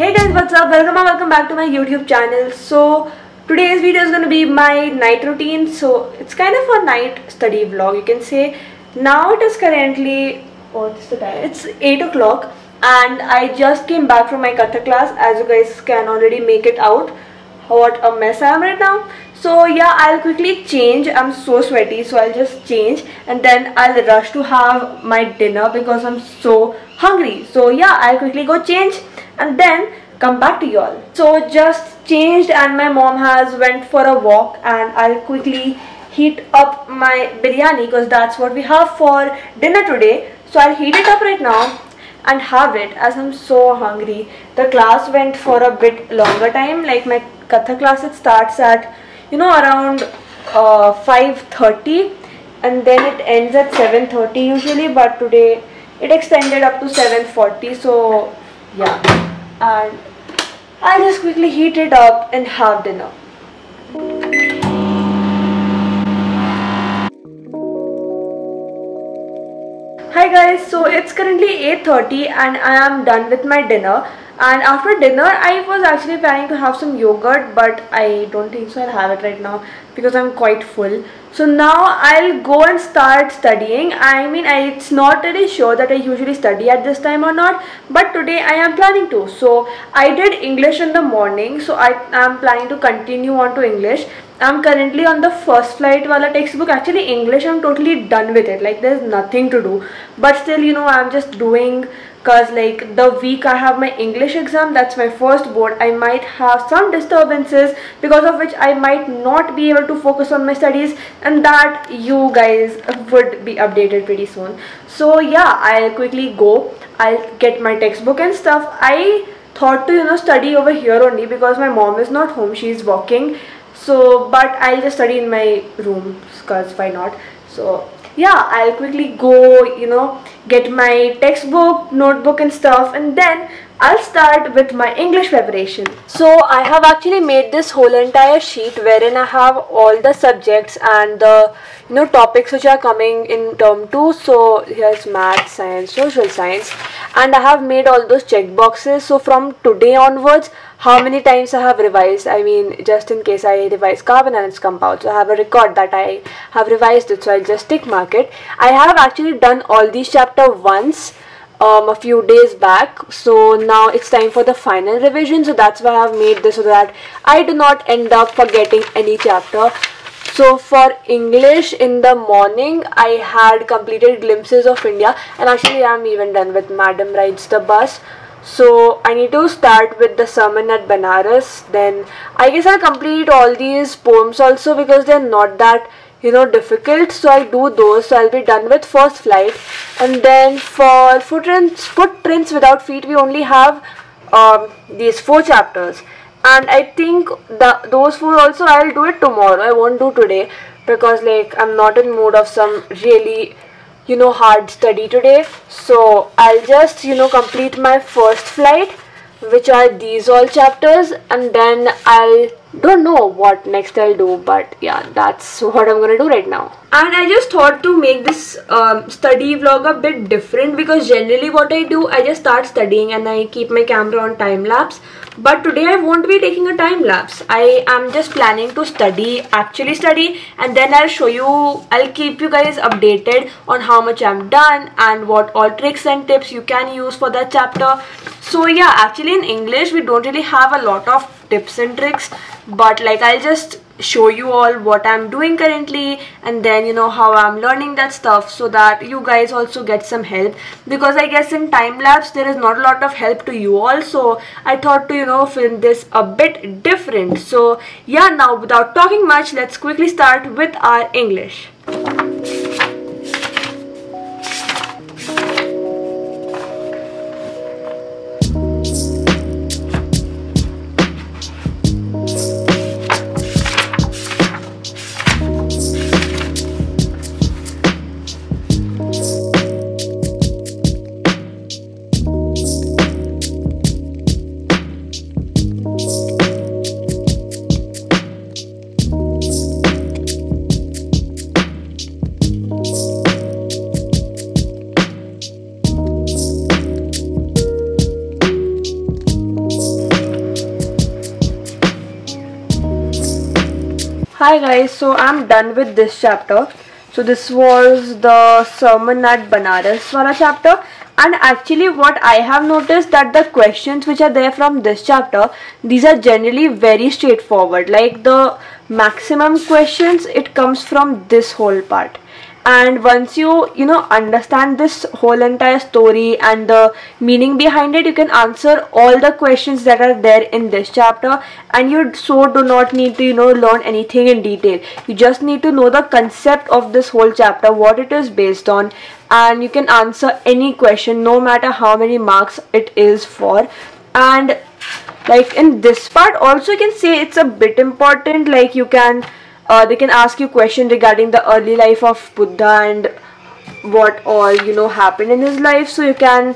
Hey guys, what's up? Welcome back to my YouTube channel. So today's video is going to be my night routine. So it's kind of a night study vlog, you can say. Now it is currently, what's the time? It's 8 o'clock and I just came back from my Kathak class. As you guys can already make it out what a mess I am right now. So yeah, I'll quickly change. I'm so sweaty, so I'll just change and then I'll rush to have my dinner because I'm so hungry. So yeah, I'll quickly go change and then come back to y'all. So just changed and my mom has went for a walk and I'll quickly heat up my biryani because that's what we have for dinner today. So I'll heat it up right now and have it as I'm so hungry. The class went for a bit longer time. Like my Kathak class, it starts at around 5:30 and then it ends at 7:30 usually, but today it extended up to 7:40. So yeah, and I'll just quickly heat it up and have dinner. Hi guys, so it's currently 8:30 and I am done with my dinner. And after dinner, I was actually planning to have some yogurt, but I don't think so I'll have it right now because I'm quite full. So now I'll go and start studying. I mean, it's not really sure that I usually study at this time or not, but today I am planning to. So I did English in the morning, so I am planning to continue on to English. I'm currently on the first flight wala textbook. Actually English I'm totally done with it, like there's nothing to do, but still I'm just doing because like the week I have my English exam, that's my first board. I might have some disturbances because of which I might not be able to focus on my studies, and that you guys would be updated pretty soon. So yeah, I'll quickly go, I'll get my textbook and stuff. I thought to study over here only because my mom is not home, she's walking. So but I'll just study in my room because why not. So yeah, I'll quickly go get my textbook, notebook and stuff, and then I'll start with my English preparation. So I have actually made this whole entire sheet wherein I have all the subjects and the topics which are coming in term 2. So here's math, science, social science, and I have made all those check boxes. So from today onwards, how many times I have revised, I mean just in case I revise carbon and its compounds, so I have a record that I have revised it, so I'll just tick mark it. I have actually done all these chapter once a few days back, so now it's time for the final revision. So that's why I have made this so that I do not end up forgetting any chapter. So for English in the morning, I had completed Glimpses of India, and actually I'm even done with Madam Rides the Bus. So I need to start with the sermon at Banaras. Then I guess I'll complete all these poems also because they're not that difficult. So I'll do those. So I'll be done with first flight. And then for footprints without feet, we only have these 4 chapters. And I think those 4 also I'll do it tomorrow. I won't do today because like I'm not in mood of some really hard study today. So I'll just complete my first flight, which are these all chapters, and then I don't know what next I'll do, but yeah, that's what I'm gonna do right now. And I just thought to make this study vlog a bit different because generally what I do, I just start studying and I keep my camera on time lapse. But today I won't be taking a time lapse. I am just planning to actually study, and then I'll keep you guys updated on how much I'm done and what all tricks and tips you can use for that chapter. So yeah, actually in English we don't really have a lot of tips and tricks, but like I'll just show you all what I'm doing currently, and then how I'm learning that stuff so that you guys also get some help, because I guess in time lapse there is not a lot of help to you all. So I thought to film this a bit different. So yeah, now without talking much, let's quickly start with our English. Hi guys, so I'm done with this chapter. So this was the sermon at Banaras wala chapter, and actually what I have noticed that the questions which are there from this chapter, these are generally very straightforward. Like the maximum questions, it comes from this whole part. And once you know understand this whole entire story and the meaning behind it, you can answer all the questions that are there in this chapter, and you so do not need to learn anything in detail. You just need to know the concept of this whole chapter, what it is based on, and you can answer any question no matter how many marks it is for. And like in this part also, you can say it's a bit important. Like you can they can ask you questions regarding the early life of Buddha and what all happened in his life, so you can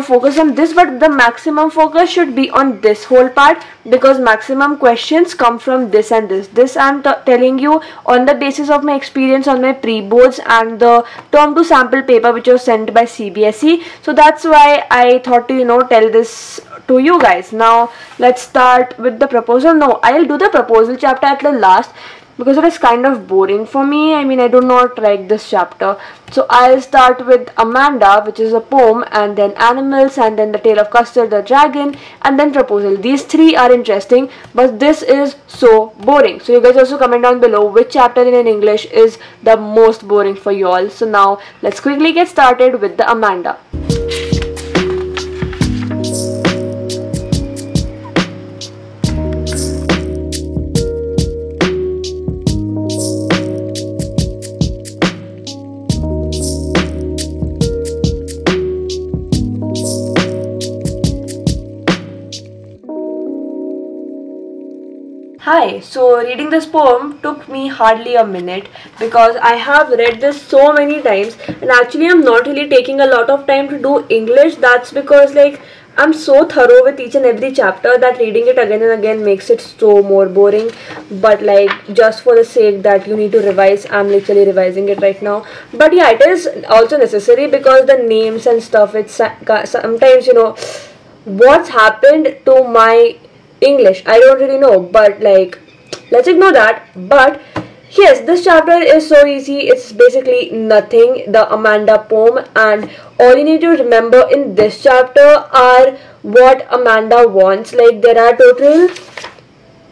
focus on this, but the maximum focus should be on this whole part, because maximum questions come from this and this I'm telling you on the basis of my experience on my pre-boards and the term to sample paper which was sent by CBSE. So that's why I thought to tell this to you guys. Now let's start with the proposal. No, I'll do the proposal chapter at the last, because it is kind of boring for me. I mean, I do not like this chapter. So I'll start with Amanda, which is a poem, and then Animals, and then The Tale of Custer the Dragon, and then Proposal. These three are interesting, but this is so boring. So you guys also comment down below which chapter in English is the most boring for you all. So now let's quickly get started with the Amanda. Hi, so reading this poem took me hardly a minute, because I have read this so many times, and actually I'm not really taking a lot of time to do English. That's because like I'm so thorough with each and every chapter that reading it again and again makes it so more boring. But like just for the sake that you need to revise, I'm literally revising it right now. But yeah, it is also necessary because the names and stuff, it's sometimes what's happened to my English, I don't really know, but like let's ignore that. But yes, this chapter is so easy. It's basically nothing, the Amanda poem, and all you need to remember in this chapter are what Amanda wants. Like there are total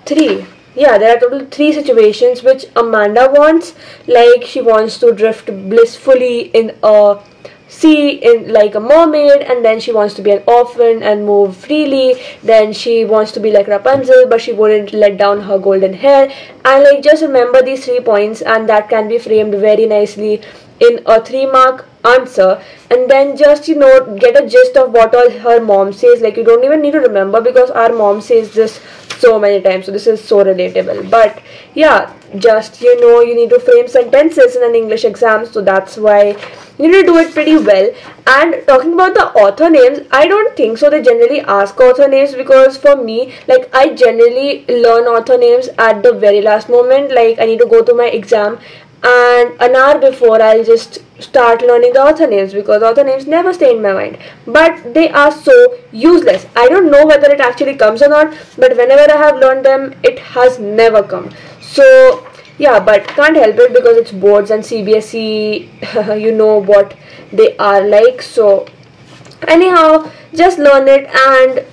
three situations which Amanda wants. Like she wants to drift blissfully in a sea in like a mermaid, and then she wants to be an orphan and move freely. Then she wants to be like Rapunzel, but she wouldn't let down her golden hair. And like just remember these 3 points, and that can be framed very nicely in a 3-mark answer. And then just get a gist of what all her mom says. Like you don't even need to remember, because our mom says this so many times, so this is so relatable. But yeah, just you need to frame sentences in an English exam, so that's why you need to do it pretty well. And talking about the author names, I don't think so they generally ask author names, because for me, like I generally learn author names at the very last moment. Like I need to go to my exam, and an hour before I'll just start learning the author names, because author names never stay in my mind. But they are so useless. I don't know whether it actually comes or not, but whenever I have learned them, it has never come. So yeah, but can't help it, because it's boards and CBSE, you know what they are like. So anyhow, just learn it, and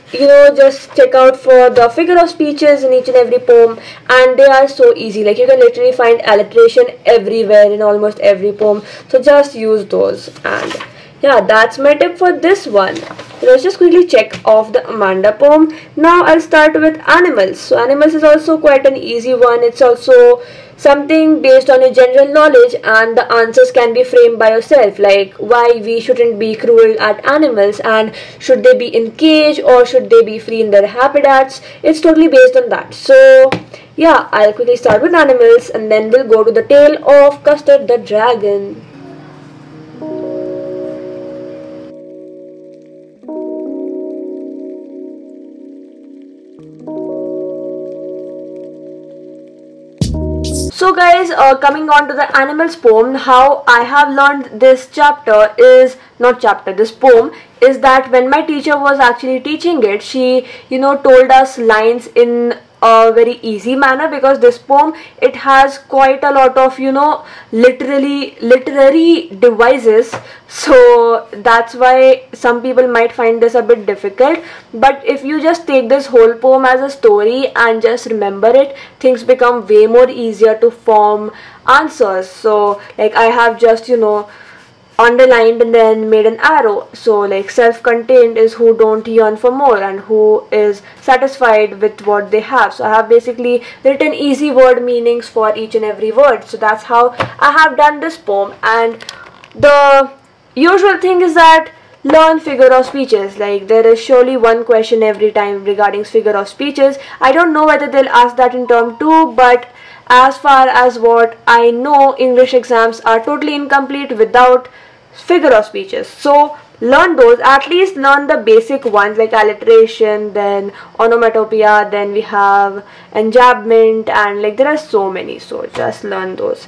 just check out for the figure of speeches in each and every poem, and they are so easy. Like you can literally find alliteration everywhere in almost every poem, so just use those. And yeah, that's my tip for this one. Let's just quickly check off the Amanda poem. Now I'll start with Animals. So Animals is also quite an easy one. It's also something based on your general knowledge, and the answers can be framed by yourself, like why we shouldn't be cruel at animals, and should they be in cage or should they be free in their habitats. It's totally based on that. So yeah, I'll quickly start with Animals, and then we'll go to The Tale of Custer the Dragon. So guys, coming on to the Animals poem, how I have learned this this poem is that when my teacher was actually teaching it, she told us lines in a very easy manner, because this poem, it has quite a lot of, you know, literary devices, so that's why some people might find this a bit difficult. But if you just take this whole poem as a story and just remember it, things become way more easier to form answers. So like I have just, you know, underlined and then made an arrow. So like self-contained is who don't yearn for more and who is satisfied with what they have. So I have basically written easy word meanings for each and every word. So that's how I have done this poem. And the usual thing is that learn figure of speeches. Like there is surely one question every time regarding figure of speeches. I don't know whether they'll ask that in term 2, but as far as what I know, English exams are totally incomplete without figure of speeches. So learn those, at least learn the basic ones like alliteration, then onomatopoeia, then we have enjambment, and like there are so many, so just learn those.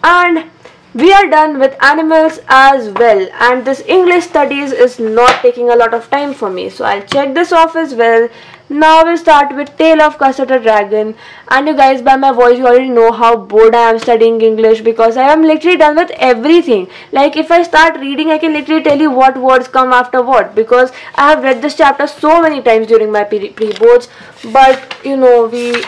And we are done with animals as well, and this English studies is not taking a lot of time for me, so I'll check this off as well. Now we'll start with Tale of Custard the Dragon. And you guys, by my voice you already know how bored I am studying English, because I am literally done with everything. Like if I start reading, I can literally tell you what words come after what, because I have read this chapter so many times during my pre-boards. But you know, we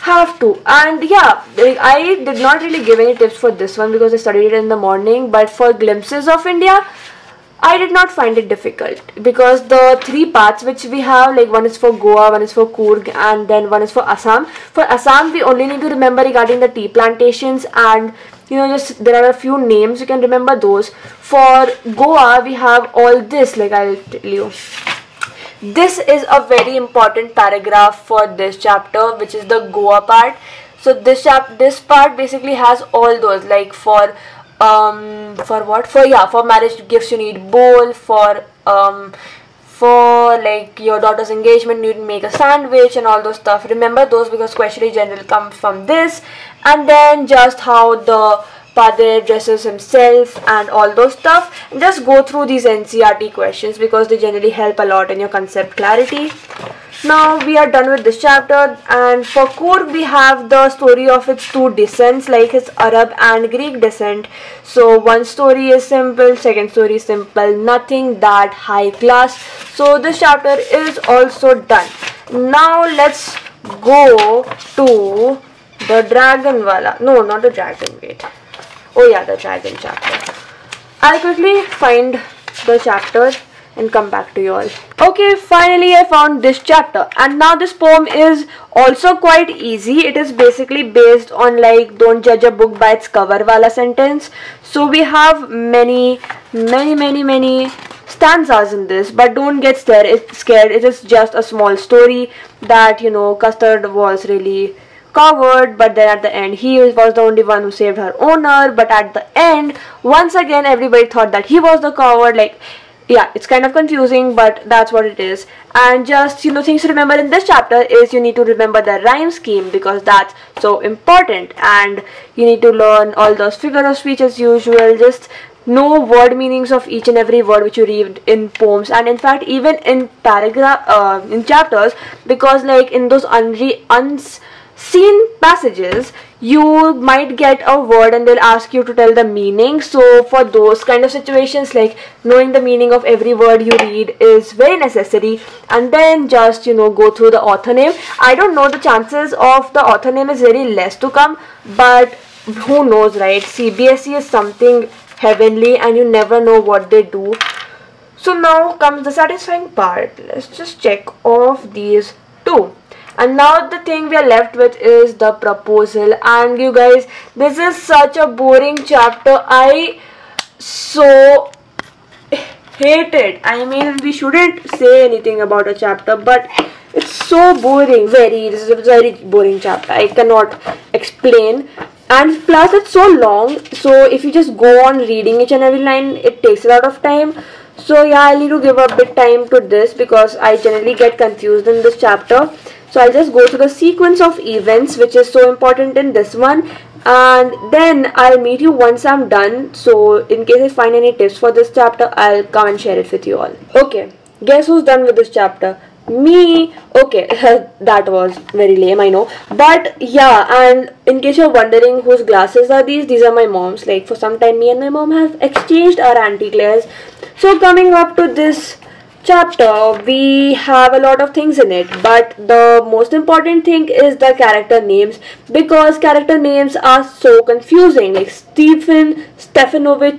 have to. And yeah, like, I did not really give any tips for this one because I studied it in the morning. But for Glimpses of India, I did not find it difficult, because the 3 parts which we have, like one is for Goa, one is for Coorg, and then one is for Assam. For Assam, we only need to remember regarding the tea plantations, and you know, just there are a few names, you can remember those. For Goa, we have all this, like I'll tell you. This is a very important paragraph for this chapter, which is the Goa part. So this part basically has all those, like for what? For marriage gifts you need bowl, for like your daughter's engagement you need to make a sandwich and all those stuff. Remember those, because question in general comes from this. And then just how the Padre dresses himself and all those stuff. And just go through these NCERT questions because they generally help a lot in your concept clarity. Now we are done with this chapter, and for Coorg we have the story of its 2 descents, like his Arab and Greek descent. So one story is simple, second story is simple, nothing that high class. So this chapter is also done. Now let's go to the dragon wala. No, not the dragon, wait. Oh yeah, the dragon chapter. I'll quickly find the chapter and come back to you all. Okay, finally I found this chapter, and now this poem is also quite easy. It is basically based on like don't judge a book by its cover wala sentence. So we have many stanzas in this, but don't get scared. It is just a small story that, you know, Custard was really coward, but then at the end he was the only one who saved her owner. But at the end, once again, everybody thought that he was the coward. Like, yeah, it's kind of confusing, but that's what it is. And just, you know, things to remember in this chapter is you need to remember the rhyme scheme, because that's so important. And you need to learn all those figure of speech as usual. Just know word meanings of each and every word which you read in poems, and in fact even in in chapters, because like in those unseen passages you might get a word and they'll ask you to tell the meaning. So for those kind of situations, like knowing the meaning of every word you read is very necessary. And then just, you know, go through the author name. I don't know, the chances of the author name is very less to come, but who knows, right? CBSE is something heavenly and you never know what they do. So now comes the satisfying part. Let's just check off these 2. And now the thing we are left with is the proposal. And you guys, this is such a boring chapter. I so hate it. I mean, we shouldn't say anything about a chapter, but it's so boring. This is a very boring chapter. I cannot explain. And plus it's so long, so if you just go on reading each and every line, it takes a lot of time. So yeah, I need to give a bit time to this because I generally get confused in this chapter. So I'll just go to the sequence of events, which is so important in this one, and then I'll meet you once I'm done. So in case I find any tips for this chapter, I'll come and share it with you all. Okay, guess who's done with this chapter? Me, okay, that was very lame, I know. But yeah, and in case you're wondering whose glasses are these are my mom's. Like for some time, me and my mom have exchanged our antique layers. So coming up to this chapter, we have a lot of things in it, but the most important thing is the character names, because character names are so confusing. Like Stephen Stefanovich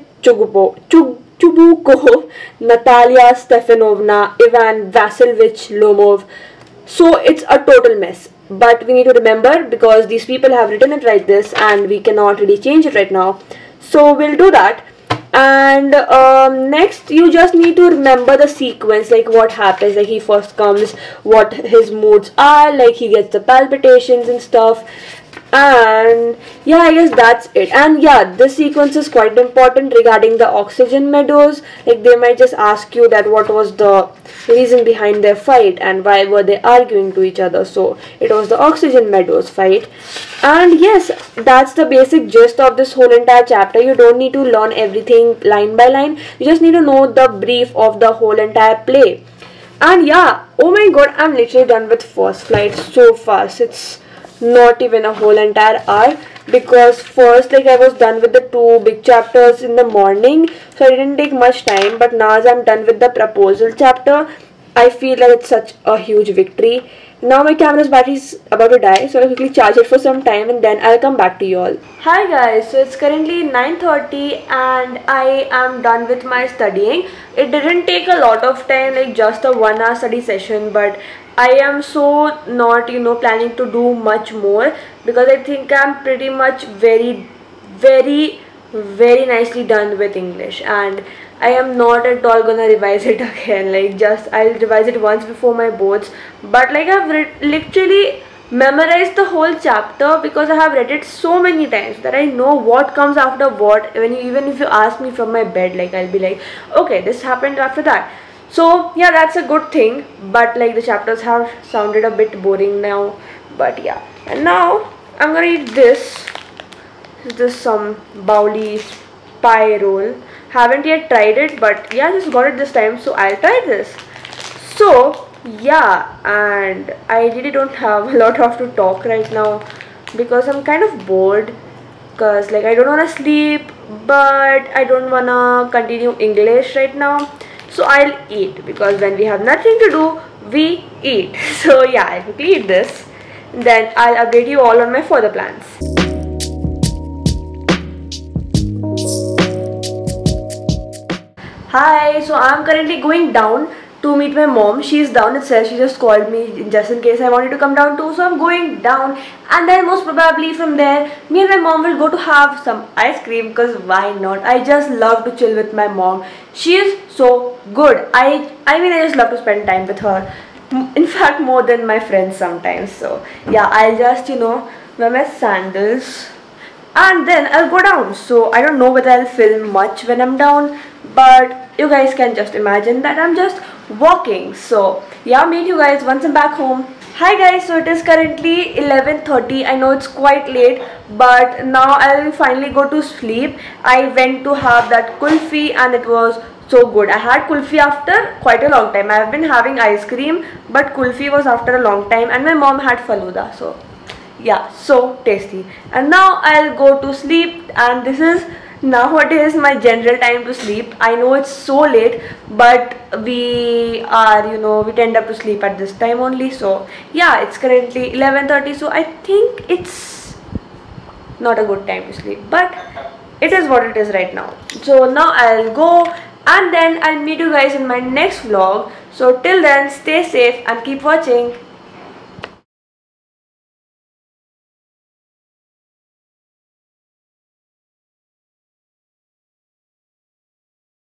Chubukov, Natalia Stefanovna, Ivan Vasilovich Lomov. So it's a total mess. But we need to remember, because these people have written it like this and we cannot really change it right now. So we'll do that. And next you just need to remember the sequence, like what happens. Like he first comes, what his moods are, like he gets the palpitations and stuff. And yeah, I guess that's it. And yeah, this sequence is quite important regarding the oxygen meadows. Like they might just ask you that what was the reason behind their fight and why were they arguing to each other. So it was the oxygen meadows fight. And yes, that's the basic gist of this whole entire chapter. You don't need to learn everything line by line, you just need to know the brief of the whole entire play. And yeah, oh my god, I'm literally done with First Flight so fast. It's not even a whole entire hour, because first, like, I was done with the two big chapters in the morning, so I didn't take much time. But now as I'm done with the proposal chapter, I feel like it's such a huge victory. Now my camera's battery is about to die, so I'll quickly charge it for some time and then I'll come back to you all. Hi guys, so it's currently 9:30 and I am done with my studying. It didn't take a lot of time, like just a 1 hour study session, but I am so not, planning to do much more, because I think I'm pretty much very nicely done with English, and I am not at all gonna revise it again. Like, just I'll revise it once before my boards, but like I've literally memorized the whole chapter, because I have read it so many times that I know what comes after what. Even if you ask me from my bed, like I'll be like, okay, this happened after that. So yeah, that's a good thing. But like the chapters have sounded a bit boring now. But yeah, and now I'm gonna eat this. This is some Bauli pie roll. Haven't yet tried it, but yeah, just got it this time, so I'll try this. So yeah, and I really don't have a lot of to talk right now, because I'm kind of bored, because like I don't want to sleep, but I don't want to continue English right now. So I'll eat, because when we have nothing to do, we eat. So yeah, I'll quickly eat this, then I'll update you all on my further plans. Hi, so I'm currently going down to meet my mom. She's down itself. She just called me just in case I wanted to come down too. So I'm going down, and then most probably from there, me and my mom will go to have some ice cream, because why not? I just love to chill with my mom. She is so good. I mean, I just love to spend time with her. In fact, more than my friends sometimes. So yeah, I'll just, wear my sandals, and then I'll go down. So I don't know whether I'll film much when I'm down, but you guys can just imagine that I'm just walking. So yeah, meet you guys once I'm back home. Hi guys, so it is currently 11:30. I know it's quite late, but now I'll finally go to sleep. I went to have that kulfi and it was so good. I had kulfi after quite a long time. I've been having ice cream, but kulfi was after a long time, and my mom had faluda. So yeah, so tasty. And now I'll go to sleep, and this is nowadays my general time to sleep. I know it's so late, but we are, we tend up to sleep at this time only. So yeah, it's currently 11:30, so I think it's not a good time to sleep, but it is what it is right now. So now I'll go, and then I'll meet you guys in my next vlog. So till then, stay safe and keep watching.